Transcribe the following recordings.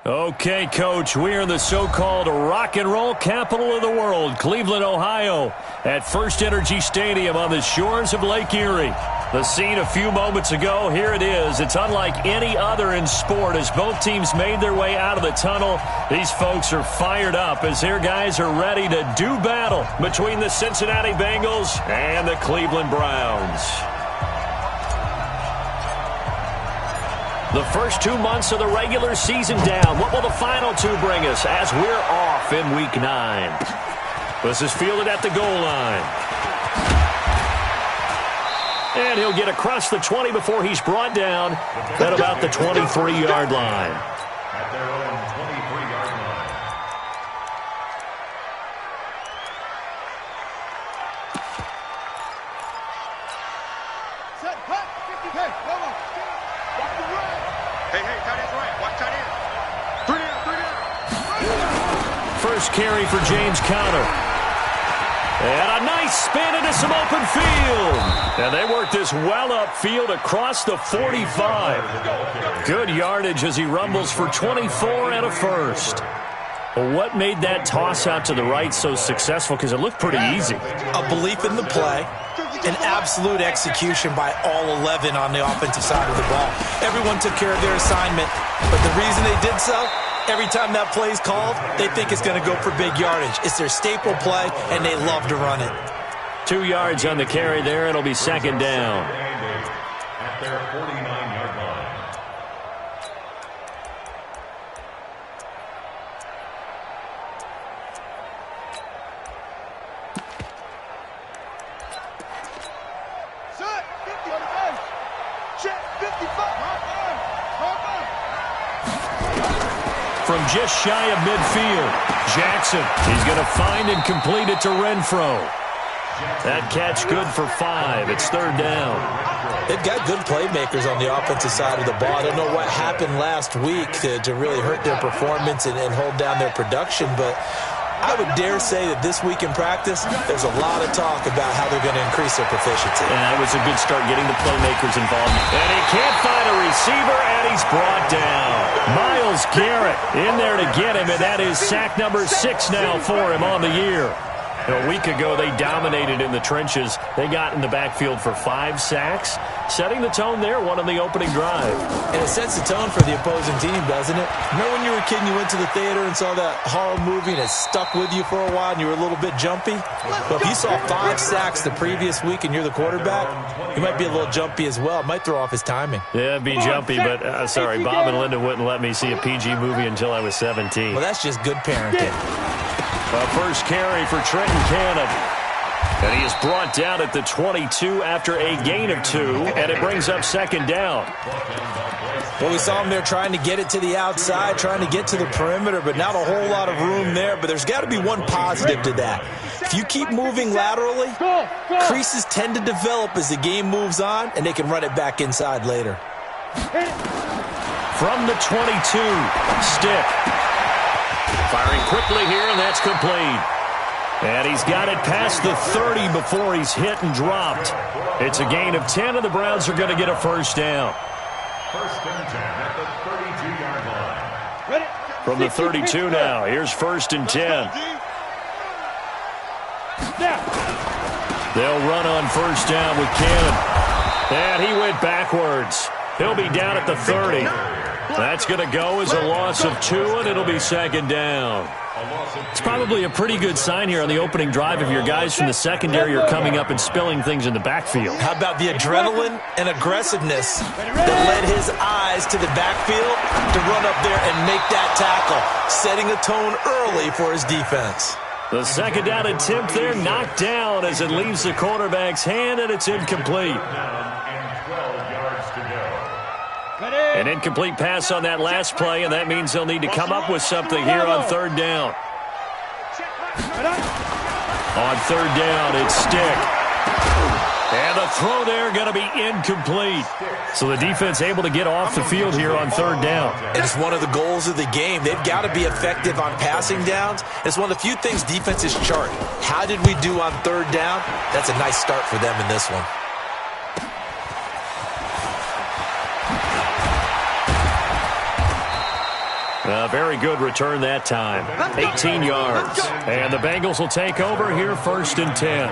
Okay, Coach, we are in the so-called rock and roll capital of the world, Cleveland, Ohio, at First Energy Stadium on the shores of Lake Erie. The scene a few moments ago, here it is. It's unlike any other in sport as both teams made their way out of the tunnel. These folks are fired up as their guys are ready to do battle between the Cincinnati Bengals and the Cleveland Browns. The first 2 months of the regular season down. What will the final two bring us as we're off in Week 9? This is fielded at the goal line. And he'll get across the 20 before he's brought down at about the 23-yard line. At their own 23-yard line. Set, hut, 50, hey, come on. Watch the right. Hey, tight end's right. Watch tight end. Three down. First carry for James Conner. And a nice spin into some open field. And they work this well upfield across the 45. Good yardage as he rumbles for 24 and a first. Well, what made that toss out to the right so successful? Because it looked pretty easy. A belief in the play. An absolute execution by all 11 on the offensive side of the ball. Everyone took care of their assignment. But the reason they did so, every time that play is called, they think it's going to go for big yardage. It's their staple play, and they love to run it. 2 yards on the carry there. It'll be second down. At their 49-yard line. Set, 50 on the bench. Check, 55. From just shy of midfield, Jackson. He's going to find and complete it to Renfro. That catch good for 5. It's third down. They've got good playmakers on the offensive side of the ball. I don't know what happened last week to really hurt their performance and hold down their production, but I would dare say that this week in practice, there's a lot of talk about how they're going to increase their proficiency. And that was a good start getting the playmakers involved. And he can't find a receiver, and he's brought down. Myles Garrett in there to get him, and that is sack number 6 now for him on the year. A week ago, they dominated in the trenches. They got in the backfield for 5 sacks, setting the tone there, one on the opening drive. And it sets the tone for the opposing team, doesn't it? Remember when you were a kid and you went to the theater and saw that horror movie and it stuck with you for a while and you were a little bit jumpy? Well, if you saw 5 sacks the previous week and you're the quarterback, you might be a little jumpy as well. It might throw off his timing. Yeah, it'd be jumpy, but sorry, Bob and Linda wouldn't let me see a PG movie until I was 17. Well, that's just good parenting. First carry for Trenton Cannon. And he is brought down at the 22 after a gain of 2, and it brings up second down. Well, we saw him there trying to get it to the outside, trying to get to the perimeter, but not a whole lot of room there. But there's got to be one positive to that. If you keep moving laterally, creases tend to develop as the game moves on, and they can run it back inside later. From the 22, Stick. Firing quickly here, and that's complete. And he's got it past the 30 before he's hit and dropped. It's a gain of 10, and the Browns are going to get a first down. First and 10 at the 32-yard line. From the 32 now, here's first and 10. They'll run on first down with Cannon. And he went backwards. He'll be down at the 30. That's going to go as a loss of 2, and it'll be second down. It's probably a pretty good sign here on the opening drive if your guys from the secondary are coming up and spilling things in the backfield. How about the adrenaline and aggressiveness that led his eyes to the backfield to run up there and make that tackle, setting a tone early for his defense. The second down attempt there knocked down as it leaves the quarterback's hand, and it's incomplete. An incomplete pass on that last play, and that means they'll need to come up with something here on third down. On third down, it's Stick. And the throw there going to be incomplete. So the defense able to get off the field here on third down. It's one of the goals of the game. They've got to be effective on passing downs. It's one of the few things defenses chart. How did we do on third down? That's a nice start for them in this one. A very good return that time. 18 yards. And the Bengals will take over here 1st and 10.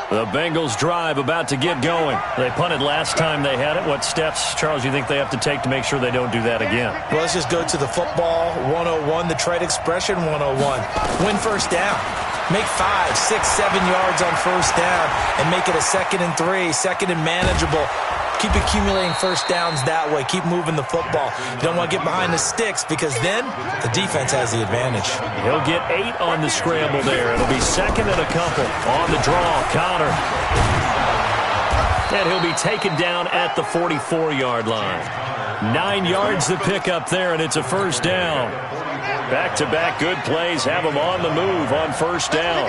The Bengals drive about to get going. They punted last time they had it. What steps, Charles, you think they have to take to make sure they don't do that again? Well, let's just go to the football 101, the trade expression 101. Win first down. Make 5, 6, 7 yards on first down and make it a 2nd and 3, 2nd and manageable. Keep accumulating first downs that way. Keep moving the football. You don't want to get behind the sticks because then the defense has the advantage. He'll get 8 on the scramble there. It'll be 2nd and a couple on the draw. Conner. And he'll be taken down at the 44-yard line. 9 yards to pick up there, and it's a first down. Back-to-back good plays have him on the move on first down.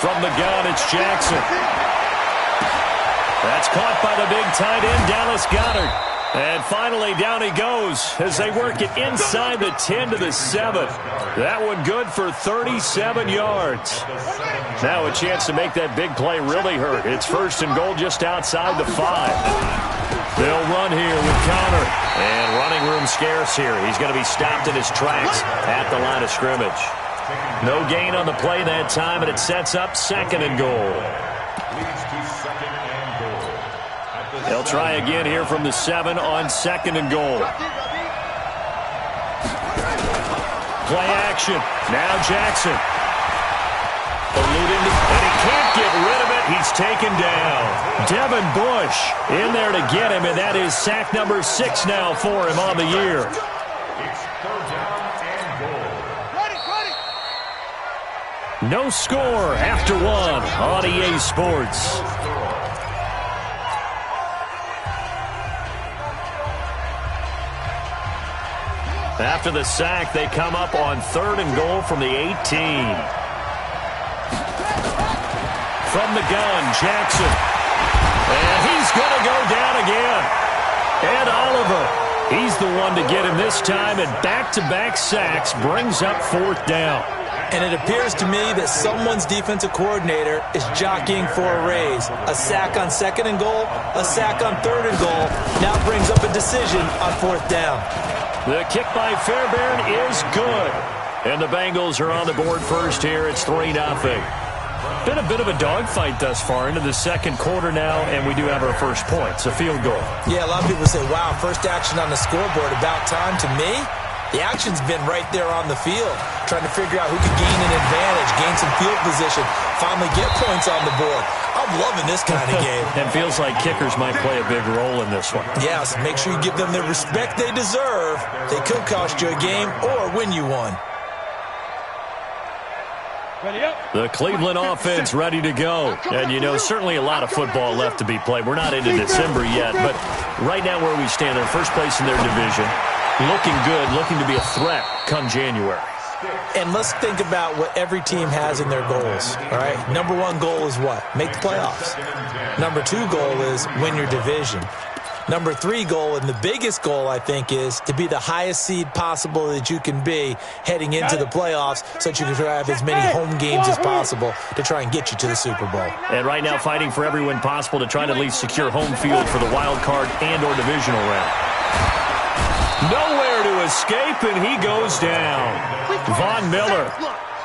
From the gun, it's Jackson. That's caught by the big tight end, Dallas Goedert. And finally, down he goes as they work it inside the 10 to the 7. That one good for 37 yards. Now a chance to make that big play really hurt. It's 1st and goal just outside the 5. They'll run here with Conner. And running room scarce here. He's going to be stopped in his tracks at the line of scrimmage. No gain on the play that time, and it sets up 2nd and goal. They'll try again here from the 7 on 2nd and goal. Play action. Now Jackson. Eluding, and he can't get rid of it. He's taken down. Devin Bush in there to get him, and that is sack number 6 now for him on the year. It's 3rd down and goal. No score after 1 on EA Sports. After the sack, they come up on 3rd and goal from the 18. From the gun, Jackson. And he's going to go down again. Ed Oliver, he's the one to get him this time, and back-to-back sacks brings up 4th down. And it appears to me that someone's defensive coordinator is jockeying for a raise. A sack on 2nd and goal, a sack on 3rd and goal. Now brings up a decision on 4th down. The kick by Fairbairn is good. And the Bengals are on the board first here. It's 3-0. Been a bit of a dogfight thus far into the 2nd quarter now, and we do have our first points, a field goal. Yeah, a lot of people say, wow, first action on the scoreboard, about time. To me, the action's been right there on the field, trying to figure out who could gain an advantage, gain some field position, finally get points on the board. I'm loving this kind of game. And feels like kickers might play a big role in this one. Yes, make sure you give them the respect they deserve. They could cost you a game or win you one. The Cleveland offense ready to go. And, you know, certainly a lot of football left to be played. We're not into December yet, but right now where we stand, they're first place in their division. Looking good, looking to be a threat come January. And let's think about what every team has in their goals, all right? Number 1 goal is what? Make the playoffs. Number 2 goal is win your division. Number 3 goal, and the biggest goal, I think, is to be the highest seed possible that you can be heading into the playoffs so that you can have as many home games as possible to try and get you to the Super Bowl. And right now fighting for every win possible to try to at least secure home field for the wild card and or divisional round. Nowhere to escape, and he goes down. Von Miller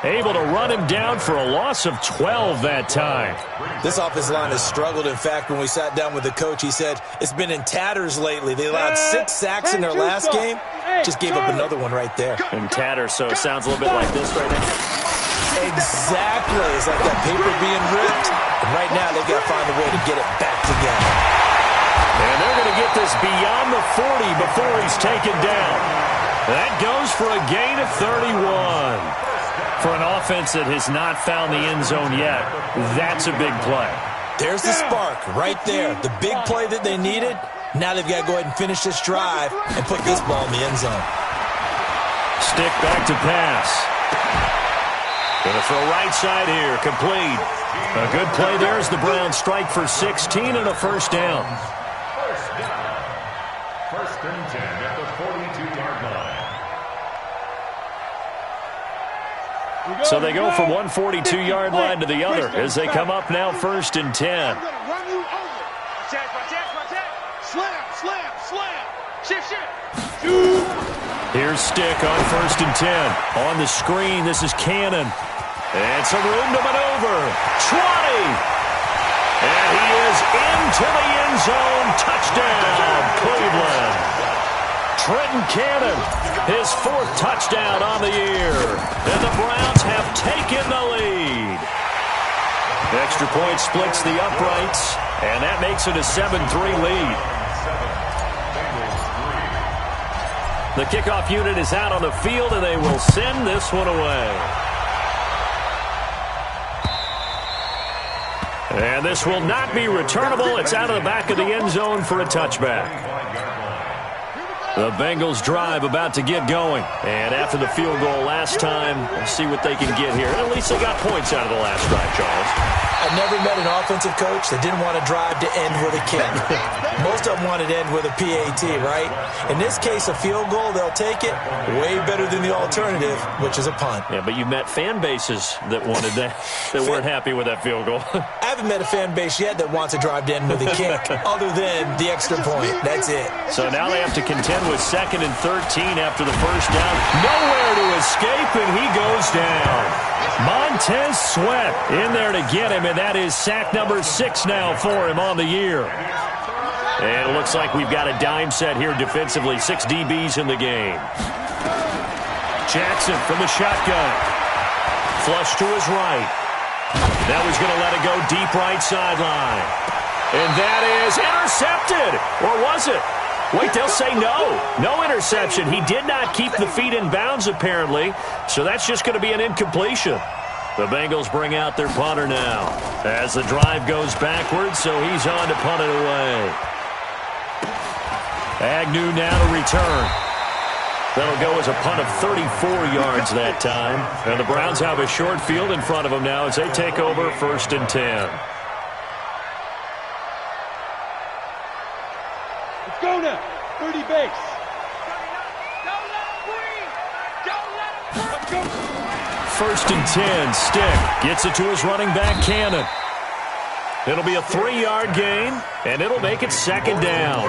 able to run him down for a loss of 12 that time. This offensive line has struggled. In fact, when we sat down with the coach, he said it's been in tatters lately. They allowed 6 sacks in their last game. Just gave up another one right there. In tatters, so it sounds a little bit like this right now. Exactly. It's like that paper being ripped. And right now, they've got to find a way to get it back together. And they're going to get this beyond the 40 before he's taken down. That goes for a gain of 31. For an offense that has not found the end zone yet, that's a big play. There's the spark right there. The big play that they needed. Now they've got to go ahead and finish this drive and put this ball in the end zone. Stick back to pass. Going to throw right side here. Complete. A good play there as the Browns strike for 16 and a first down. First and 10 at the 42-yard line. So they go from one 42-yard line to the other as they come up now 1st and 10. Here's Stick on 1st and 10. On the screen, this is Cannon. And some room to maneuver. 20. And he is into the end zone. Touchdown, Cleveland. Trenton Cannon, his 4th touchdown on the year. And the Browns have taken the lead. The extra point splits the uprights, and that makes it a 7-3 lead. The kickoff unit is out on the field, and they will send this one away. And this will not be returnable. It's out of the back of the end zone for a touchback. The Bengals drive about to get going. And after the field goal last time, we'll see what they can get here. And at least they got points out of the last drive, Charles. I never met an offensive coach that didn't want to drive to end with a kick. Most of them wanted to end with a PAT, right? In this case, a field goal, they'll take it. Way better than the alternative, which is a punt. Yeah, but you've met fan bases that wanted that, that weren't happy with that field goal. I haven't met a fan base yet that wants to drive to end with a kick, other than the extra point. That's it. So now they have to contend with 2nd and 13 after the first down. Nowhere to escape, and he goes down. Montez Sweat in there to get him, and that is sack number 6 now for him on the year. And it looks like we've got a dime set here defensively. 6 DBs in the game. Jackson from the shotgun. Flush to his right. Now he's going to let it go deep right sideline. And that is intercepted. Or was it? Wait, they'll say no. No interception. He did not keep the feet in bounds, apparently. So that's just going to be an incompletion. The Bengals bring out their punter now as the drive goes backwards, so he's on to punt it away. Agnew now to return. That'll go as a punt of 34 yards that time. And the Browns have a short field in front of them now as they take over 1st and 10. Let's go now. 30 base. Let's go. 1st and 10. Stick gets it to his running back, Cannon. It'll be a 3-yard gain, and it'll make it 2nd down.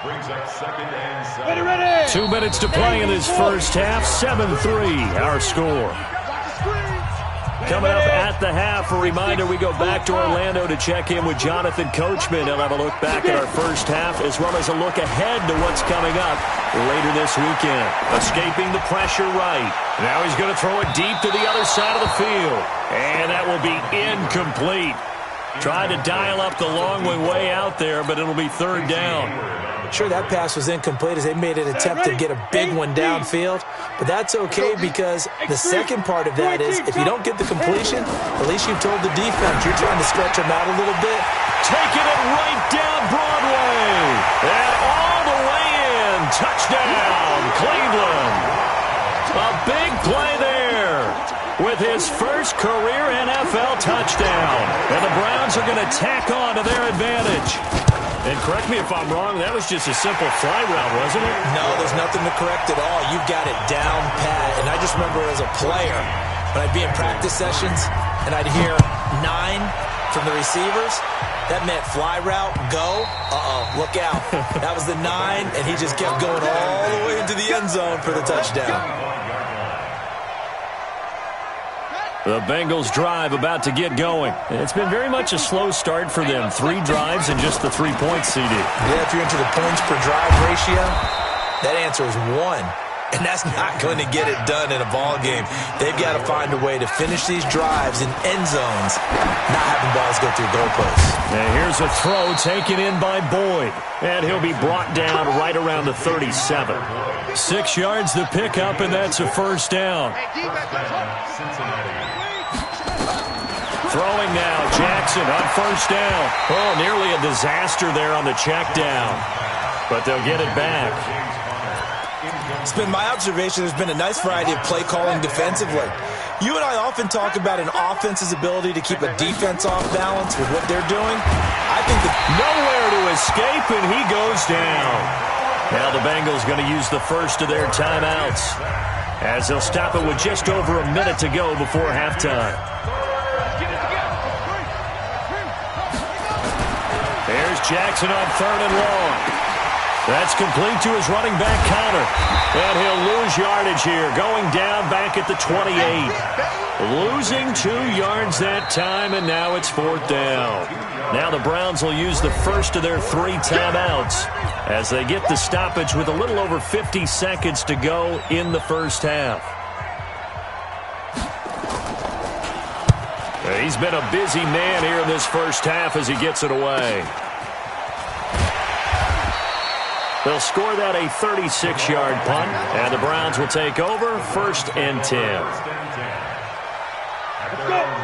Brings up 2nd and 7. Ready. 2 minutes to play in this first half. 7-3 our score. Coming up at the half, a reminder, we go back to Orlando to check in with Jonathan Coachman. He'll have a look back at our first half as well as a look ahead to what's coming up later this weekend. Escaping the pressure right. Now he's going to throw it deep to the other side of the field. And that will be incomplete. Tried to dial up the long way out there, but it'll be 3rd down. Sure, that pass was incomplete as they made an attempt to get a big one downfield, but that's okay because the second part of that is if you don't get the completion, at least you've told the defense you're trying to stretch them out a little bit. Taking it right down Broadway and all the way in. Touchdown, Cleveland. A big play there with his first career NFL touchdown. And the Browns are going to tack on to their advantage. And correct me if I'm wrong, that was just a simple fly route, wasn't it? No, there's nothing to correct at all. You've got it down pat. And I just remember as a player, when I'd be in practice sessions and I'd hear 9 from the receivers, that meant fly route, go, look out. That was the 9, and he just kept going all the way into the end zone for the touchdown. The Bengals drive about to get going. It's been very much a slow start for them. 3 drives and just the 3 points, CD. Yeah, if you're into the points per drive ratio, that answer is 1. And that's not going to get it done in a ball game. They've got to find a way to finish these drives in end zones, not having balls go through goalposts. And here's a throw taken in by Boyd. And he'll be brought down right around the 37. 6 yards the pickup, and that's a 1st down. Throwing now, Jackson on 1st down. Oh, nearly a disaster there on the check down. But they'll get it back. It's been my observation there's been a nice variety of play calling defensively. You and I often talk about an offense's ability to keep a defense off balance with what they're doing. I think that nowhere to escape, and he goes down. Now the Bengals going to use the first of their timeouts as they'll stop it with just over a minute to go before halftime. There's Jackson on 3rd and long. That's complete to his running back, Connor. And he'll lose yardage here, going down back at the 28. Losing 2 yards that time, and now it's 4th down. Now the Browns will use the first of their 3 timeouts as they get the stoppage with a little over 50 seconds to go in the first half. He's been a busy man here in this first half as he gets it away. They'll score that a 36-yard punt, and the Browns will take over 1st and 10.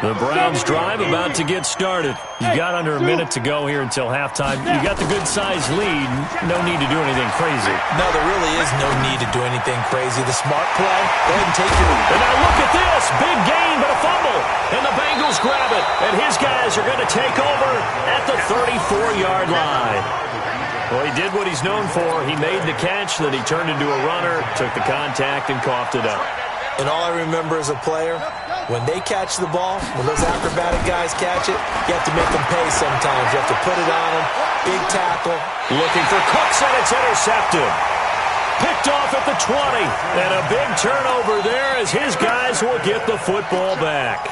The Browns drive about to get started. You got under a minute to go here until halftime. You got the good-sized lead. No need to do anything crazy. No, there really is no need to do anything crazy. The smart play, go ahead and take your lead. And now look at this. Big gain, but a fumble. And the Bengals grab it. And his guys are going to take over at the 34-yard line. Well, he did what he's known for. He made the catch, then he turned into a runner, took the contact, and coughed it up. And all I remember as a player, when they catch the ball, when those acrobatic guys catch it, you have to make them pay sometimes. You have to put it on them. Big tackle. Looking for Cooks, and it's intercepted. Picked off at the 20. And a big turnover there as his guys will get the football back.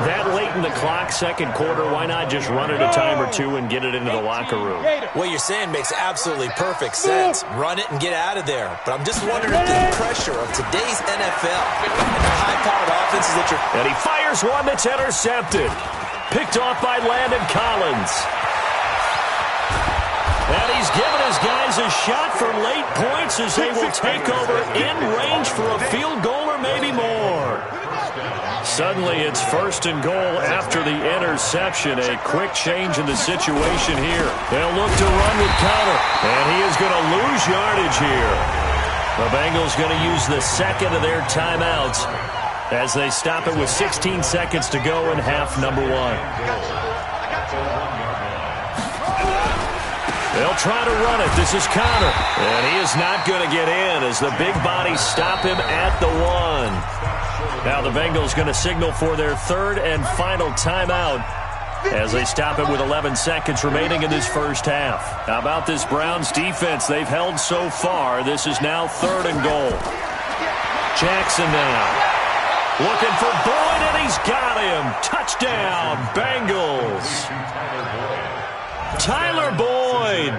That late in the clock, second quarter, why not just run it a time or two and get it into the locker room? What you're saying makes absolutely perfect sense. Run it and get out of there. But I'm just wondering if the pressure of today's NFL and the high-powered offenses that you're... And he fires one that's intercepted. Picked off by Landon Collins. And he's given his guys a shot for late points as they will take over in range for a field goal or maybe more. Suddenly it's 1st and goal after the interception. A quick change in the situation here. They'll look to run with Connor, and he is going to lose yardage here. The Bengals going to use the second of their timeouts as they stop it with 16 seconds to go in half number 1. They'll try to run it. This is Connor, and he is not going to get in as the big bodies stop him at the 1. Now the Bengals going to signal for their 3rd and final timeout as they stop it with 11 seconds remaining in this first half. How about this Browns defense? They've held so far. This is now 3rd and goal. Jackson now. Looking for Boyd, and he's got him. Touchdown, Bengals. Tyler Boyd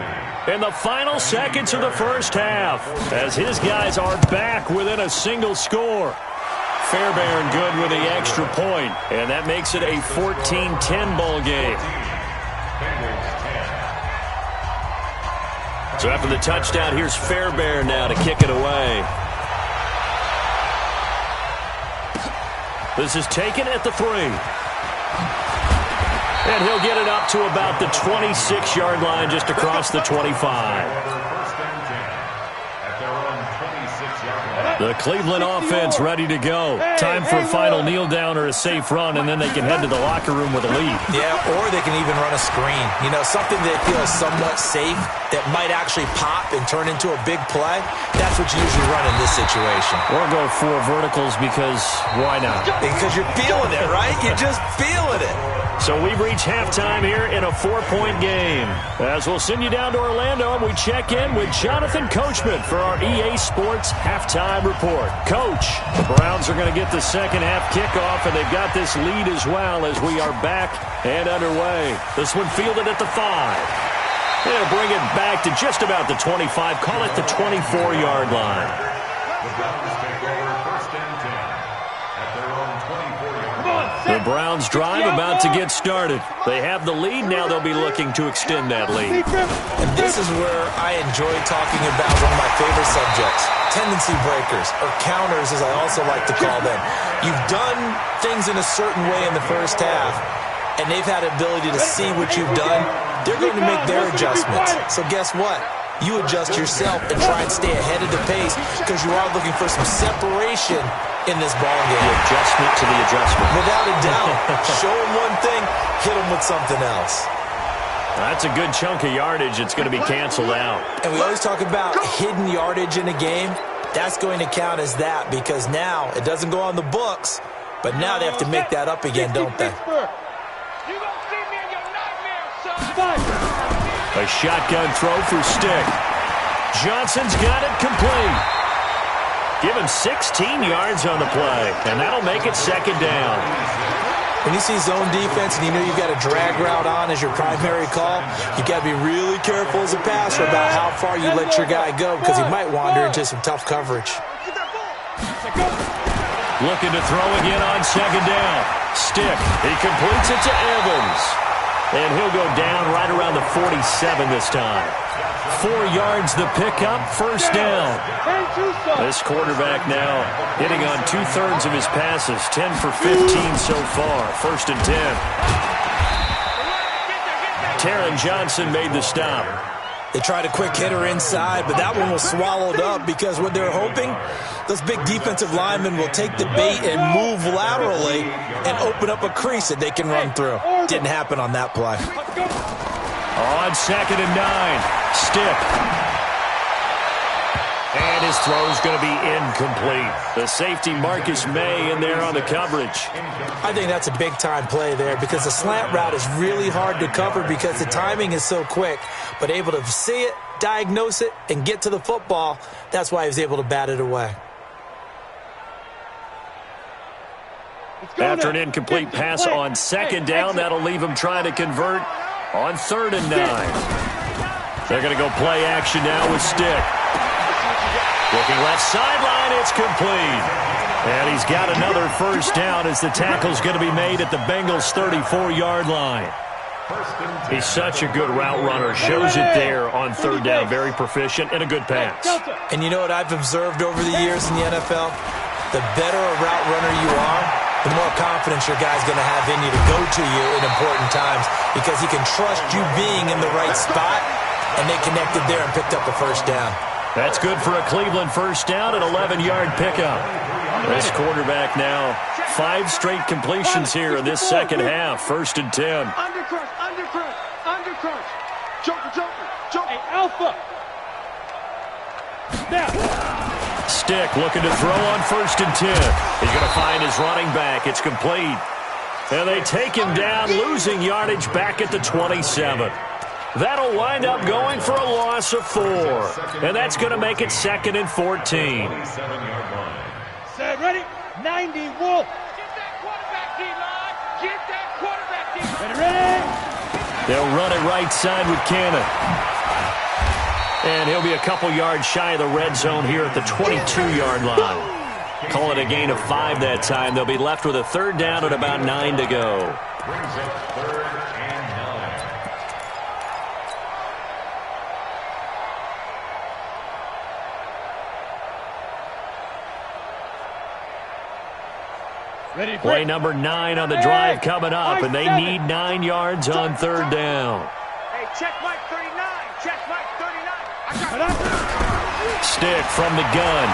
in the final seconds of the first half as his guys are back within a single score. Fairbairn good with the extra point, and that makes it a 14-10 ball game. So after the touchdown, here's Fairbairn now to kick it away. This is taken at the 3. And he'll get it up to about the 26-yard line just across the 25. The Cleveland offense ready to go. Time for a final kneel down or a safe run, and then they can head to the locker room with a lead. Yeah, or they can even run a screen. You know, something that feels somewhat safe that might actually pop and turn into a big play. That's what you usually run in this situation. Or go 4 verticals because why not? Because you're feeling it, right? You're just feeling it. So we've reached halftime here in a 4-point game. As we'll send you down to Orlando, and we check in with Jonathan Coachman for our EA Sports Halftime Report. Coach, the Browns are going to get the second half kickoff, and they've got this lead as well as we are back and underway. This one fielded at the 5. They'll bring it back to just about the 25. Call it the 24-yard line. The Browns take over 1st and 10 at their own 24-yard line. The Browns drive about to get started. They have the lead. Now they'll be looking to extend that lead. And this is where I enjoy talking about one of my favorite subjects, tendency breakers, or counters as I also like to call them. You've done things in a certain way in the first half, and they've had the ability to see what you've done. They're going to make their adjustments. So guess what? You adjust yourself and try and stay ahead of the pace because you are looking for some separation in this ball game. The adjustment to the adjustment. Without a doubt. Show them one thing, hit them with something else. That's a good chunk of yardage. It's going to be canceled out. And we always talk about hidden yardage in a game. That's going to count as that because now it doesn't go on the books, but now they have to make that up again, don't they? A shotgun throw for Stick. Johnson's got it complete. Give him 16 yards on the play, and that'll make it second down. When you see zone defense and you know you've got a drag route on as your primary call, you've got to be really careful as a passer about how far you let your guy go because he might wander into some tough coverage. Looking to throw again on second down. Stick. He completes it to Evans. And he'll go down right around the 47 this time. 4 yards the pickup, first down. This quarterback now hitting on 2/3 of his passes, 10 for 15 so far, first and 10. Taron Johnson made the stop. They tried a quick hitter inside, but that one was swallowed up because what they're hoping, those big defensive linemen will take the bait and move laterally and open up a crease that they can run through. Didn't happen on that play. On second and 9, Stick. And his throw's going to be incomplete. The safety Marcus May in there on the coverage. I think that's a big-time play there because the slant route is really hard to cover because the timing is so quick. But able to see it, diagnose it, and get to the football, that's why he was able to bat it away. After an incomplete pass on second down, that'll leave him trying to convert on 3rd and 9. They're going to go play action now with Stick. Looking left sideline, it's complete. And he's got another first down as the tackle's going to be made at the Bengals' 34-yard line. He's such a good route runner. Shows it there on 3rd down. Very proficient and a good pass. And you know what I've observed over the years in the NFL? The better a route runner you are, the more confidence your guy's going to have in you to go to you in important times because he can trust you being in the right spot, and they connected there and picked up a first down. That's good for a Cleveland first down, an 11-yard pickup. This quarterback now, 5 straight completions here in this second half, 1st and 10. Undercrunch. Joker. Hey, Alpha. Now. Stick looking to throw on 1st and 10. He's going to find his running back. It's complete. And they take him down, losing yardage back at the 27. That'll wind up going for a loss of 4. And that's going to make it 2nd and 14. Set, ready? 90, Wolf. Get that quarterback, D-line. Get that quarterback, D-line. Ready? They'll run it right side with Cannon. And he'll be a couple yards shy of the red zone here at the 22-yard line. Call it a gain of 5 that time. They'll be left with a 3rd down at about 9 to go. Brings up 3rd and 9. Ready, Play number 9 on the drive coming up, and they need 9 yards on 3rd down. Hey, check Mike 39. Check Mike 39. Stick from the gun.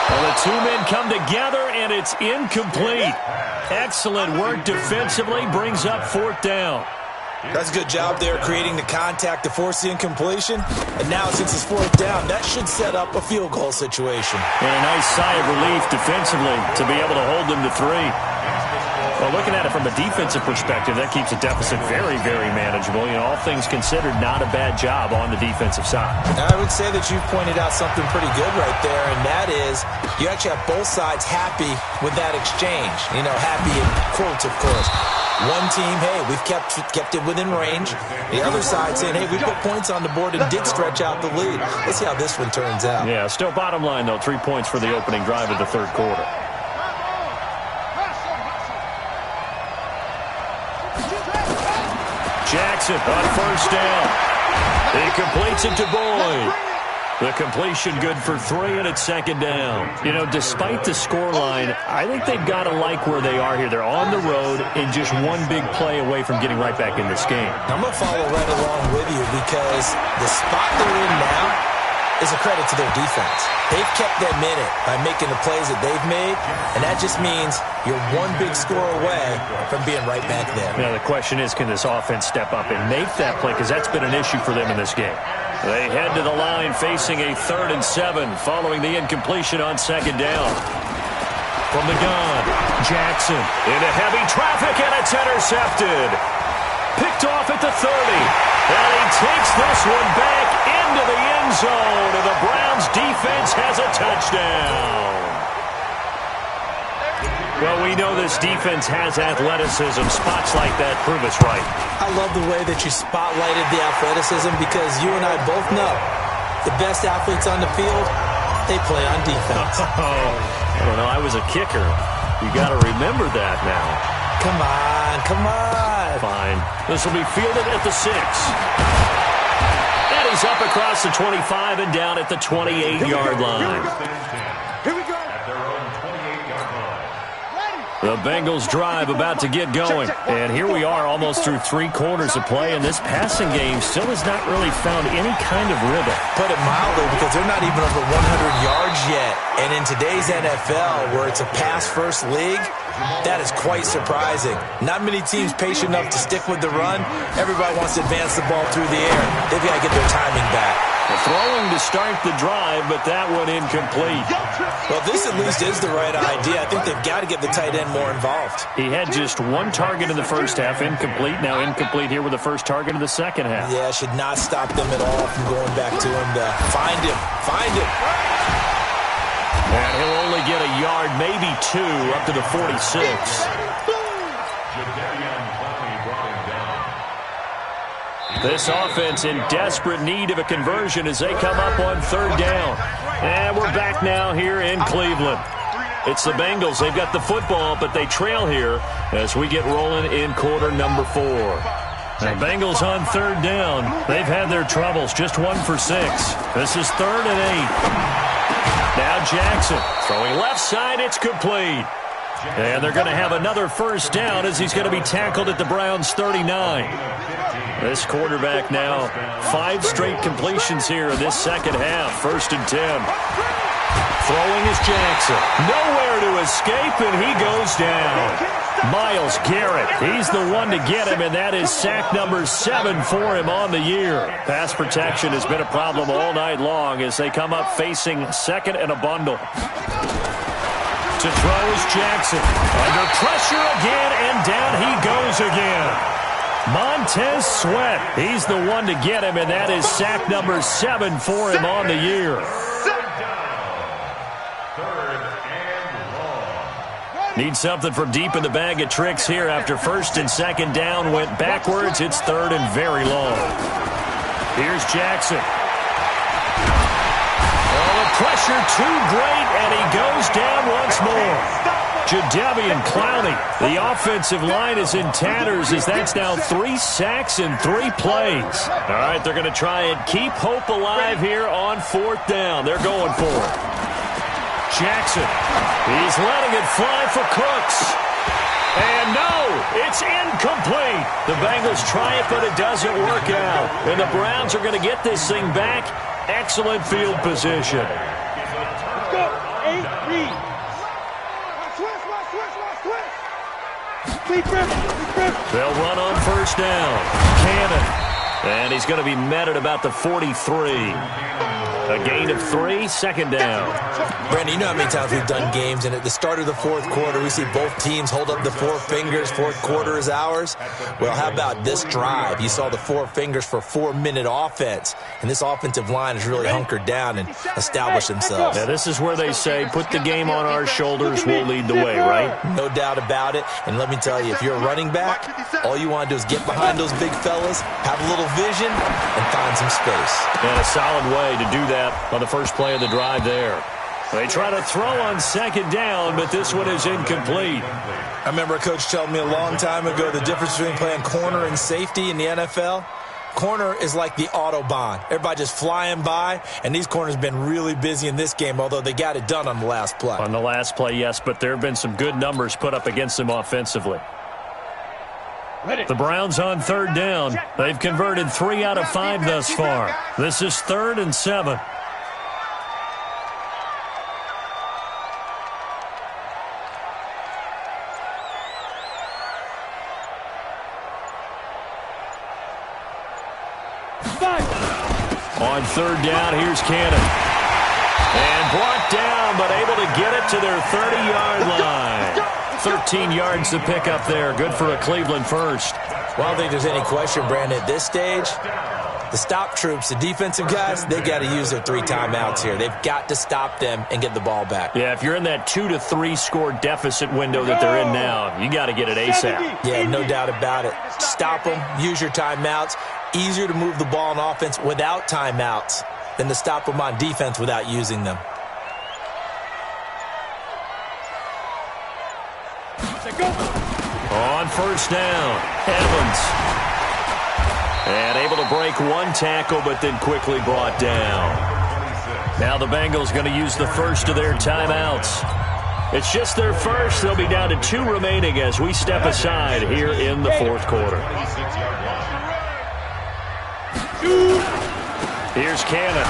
Well, the 2 men come together, and it's incomplete. Excellent work defensively, brings up 4th down. That's a good job there creating the contact to force the incompletion. And now since it's 4th down, that should set up a field goal situation. And a nice sigh of relief defensively to be able to hold them to 3. Well, looking at it from a defensive perspective, that keeps the deficit very, very manageable. You know, all things considered, not a bad job on the defensive side. I would say that you've pointed out something pretty good right there, and that is you actually have both sides happy with that exchange. You know, happy in quotes, of course. One team, hey, we've kept it within range. The other side saying, hey, we put points on the board and did stretch out the lead. Let's see how this one turns out. Yeah, still bottom line, though, 3 points for the opening drive of the 3rd quarter. Jackson on 1st down. He completes it to Boyd. The completion good for 3, and it's 2nd down. You know, despite the scoreline, I think they've got to like where they are here. They're on the road and just one big play away from getting right back in this game. I'm going to follow right along with you because the spot they're in now, is a credit to their defense. They've kept them in it by making the plays that they've made, and that just means you're one big score away from being right back there. Now, the question is, can this offense step up and make that play? Because that's been an issue for them in this game. They head to the line facing a 3rd and 7 following the incompletion on 2nd down. From the gun, Jackson into heavy traffic, and it's intercepted. Picked off at the 30. And he takes this one back into the end zone, and the Browns defense has a touchdown. Well, we know this defense has athleticism. Spots like that prove us right. I love the way that you spotlighted the athleticism because you and I both know the best athletes on the field, they play on defense. I don't know. I was a kicker. You got to remember that now. Come on, come on. Fine. This will be fielded at the 6. And he's up across the 25 and down at the 28-yard line. Here we go. At their own 28-yard line. The Bengals drive about to get going. And here we are almost through 3 quarters of play, and this passing game still has not really found any kind of rhythm. Put it mildly, because they're not even over 100 yards yet. And in today's NFL, where it's a pass-first league, that is quite surprising. Not many teams patient enough to stick with the run. Everybody wants to advance the ball through the air. They've got to get their timing back. Throwing to start the drive, but that one incomplete. Well, this at least is the right idea. I think they've got to get the tight end more involved. He had just 1 target in the first half, incomplete. Now incomplete here with the first target of the second half. Yeah, should not stop them at all from going back to him to find him. Find him. And he'll only get a yard, maybe 2, up to the 46. This offense in desperate need of a conversion as they come up on 3rd down. And we're back now here in Cleveland. It's the Bengals. They've got the football, but they trail here as we get rolling in quarter number 4. The Bengals on 3rd down. They've had their troubles, just 1 for 6. This is 3rd and 8. Now Jackson throwing left side. It's complete. And they're going to have another first down as he's going to be tackled at the Browns' 39. This quarterback now 5 straight completions here in this second half. 1st and 10. Throwing is Jackson. Nowhere to escape, and he goes down. Myles Garrett, he's the one to get him, and that is sack number 7 for him on the year. Pass protection has been a problem all night long as they come up facing 2nd and a bundle. To throw is Jackson. Under pressure again, and down he goes again. Montez Sweat, he's the one to get him, and that is sack number 7 for him on the year. Need something from deep in the bag of tricks here after 1st and 2nd down went backwards. It's 3rd and very long. Here's Jackson. Oh, the pressure too great, and he goes down once more. Jadeveon Clowney. The offensive line is in tatters as that's now 3 sacks in 3 plays. All right, they're going to try and keep hope alive here on 4th down. They're going for it. Jackson, he's letting it fly for Cooks. And no, it's incomplete. The Bengals try it, but it doesn't work out. And the Browns are going to get this thing back. Excellent field position. Let's go. 8 read. Switch. They'll run on 1st down. Cannon. And he's going to be met at about the 43. A gain of 3, 2nd down. Brandon, you know how many times we've done games, and at the start of the 4th quarter, we see both teams hold up the 4 fingers. 4th quarter is ours. Well, how about this drive? You saw the 4 fingers for 4-minute offense, and this offensive line has really hunkered down and established themselves. Now, this is where they say, put the game on our shoulders, we'll lead the way, right? No doubt about it. And let me tell you, if you're a running back, all you want to do is get behind those big fellas, have a little vision, and find some space. And a solid way to do that on the first play of the drive there. They try to throw on 2nd down, but this one is incomplete. I remember a coach telling me a long time ago the difference between playing corner and safety in the NFL. Corner is like the Autobahn. Everybody just flying by, and these corners have been really busy in this game, although they got it done on the last play. On the last play, yes, but there have been some good numbers put up against them offensively. The Browns on 3rd down. They've converted 3 out of 5 thus far. This is 3rd and 7. Outside. On third down, here's Cannon. And brought down, but able to get it to their 30-yard line. 13 yards to pick up there. Good for a Cleveland first. Well, I don't think there's any question, Brandon, at this stage, the stop troops, the defensive guys, they got to use their 3 timeouts here. They've got to stop them and get the ball back. Yeah, if you're in that 2 to 3 score deficit window that they're in now, you got to get it ASAP. Yeah, no doubt about it. Stop them, use your timeouts. Easier to move the ball on offense without timeouts than to stop them on defense without using them. On first down, Evans. And able to break one tackle, but then quickly brought down. Now the Bengals going to use the first of their timeouts. It's just their first. They'll be down to 2 remaining as we step aside here in the fourth quarter. Here's Cannon.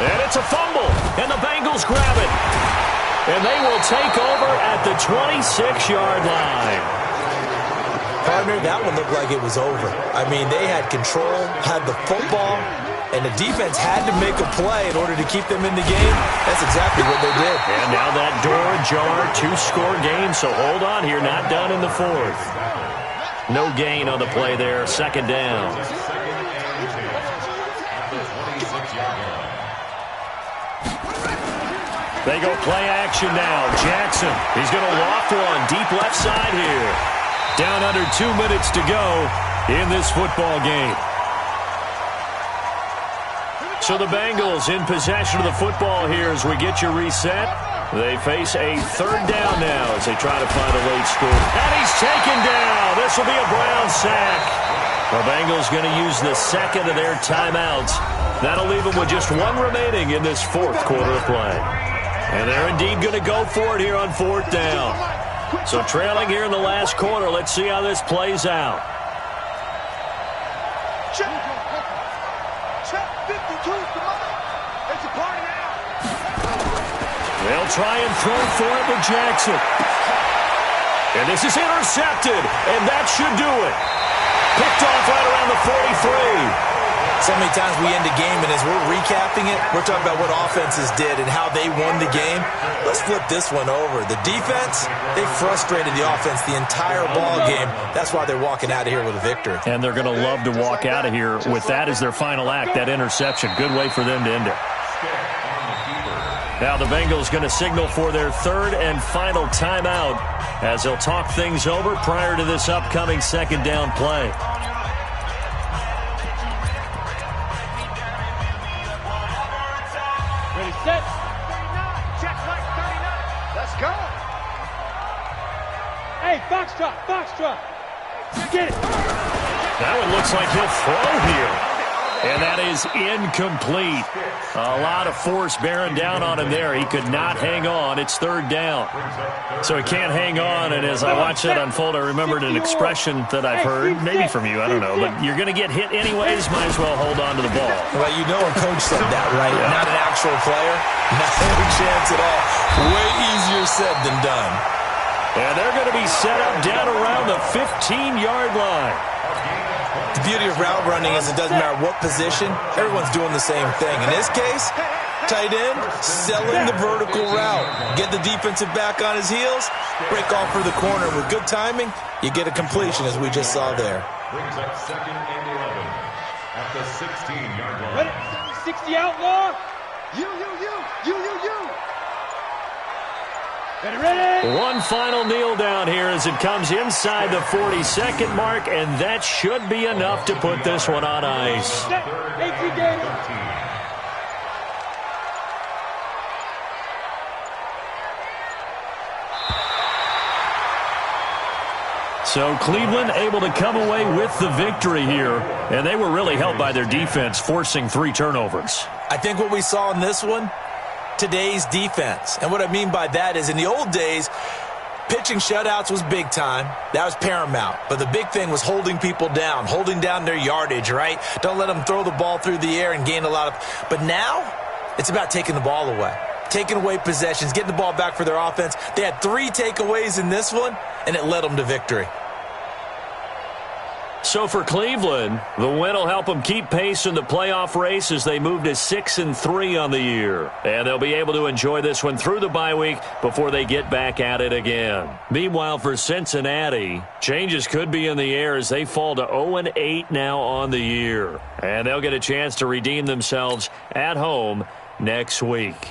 And it's a fumble. And the Bengals grab it. And they will take over at the 26-yard line. Partner, that one looked like it was over. I mean, they had control, had the football, and the defense had to make a play in order to keep them in the game. That's exactly what they did. And now that door ajar, 2-score game, so hold on here, not done in the fourth. No gain on the play there, second down. They go play action now. Jackson, he's going to loft one deep left side here. Down under 2 minutes to go in this football game. So the Bengals in possession of the football here as we get you reset. They face a third down now as they try to find a late score. And he's taken down. This will be a Brown sack. The Bengals going to use the second of their timeouts. That'll leave them with just 1 remaining in this fourth quarter of play. And they're indeed going to go for it here on fourth down. So trailing here in the last quarter, let's see how this plays out. Check 52. Come on. It's a party now. They'll try and throw for it with Jackson. And this is intercepted, and that should do it. Picked off right around the 43. So many times we end a game, and as we're recapping it, we're talking about what offenses did and how they won the game. Let's flip this one over. The defense, they frustrated the offense the entire ball game. That's why they're walking out of here with a victory. And they're going to love to walk out of here with that as their final act, that interception. Good way for them to end it. Now the Bengals going to signal for their third and final timeout as they'll talk things over prior to this upcoming second down play. Set. 39. Check right 39. Let's go. Hey, Foxtrot. Get it. That one looks like he'll throw here. And that is incomplete. A lot of force bearing down on him there. He could not hang on. It's third down. So he can't hang on. And as I watched that unfold, I remembered an expression that I've heard, maybe from you, I don't know. But you're going to get hit anyways, might as well hold on to the ball. Well, you know a coach said that, right? Yeah. Not an actual player. Not any chance at all. Way easier said than done. And they're going to be set up down around the 15-yard line. The beauty of route running is it doesn't matter what position, everyone's doing the same thing. In this case, tight end, selling the vertical route. Get the defensive back on his heels, break off for the corner. With good timing, you get a completion as we just saw there. Brings up second and 11 at the 16-yard line. Ready? 60 outlaw. You. Ready? One final kneel down here as it comes inside the 40-second mark, and that should be enough to put this one on ice. So Cleveland able to come away with the victory here, and they were really helped by their defense, forcing 3 turnovers. I think what we saw in this one, today's defense. And what I mean by that is in the old days, pitching shutouts was big time. That was paramount. But the big thing was holding people down, holding down their yardage, right? Don't let them throw the ball through the air and gain a lot of... But now, it's about taking the ball away. Taking away possessions, getting the ball back for their offense. They had 3 takeaways in this one, and it led them to victory. So for Cleveland, the win will help them keep pace in the playoff race as they move to 6-3 on the year. And they'll be able to enjoy this one through the bye week before they get back at it again. Meanwhile, for Cincinnati, changes could be in the air as they fall to 0-8 now on the year. And they'll get a chance to redeem themselves at home next week.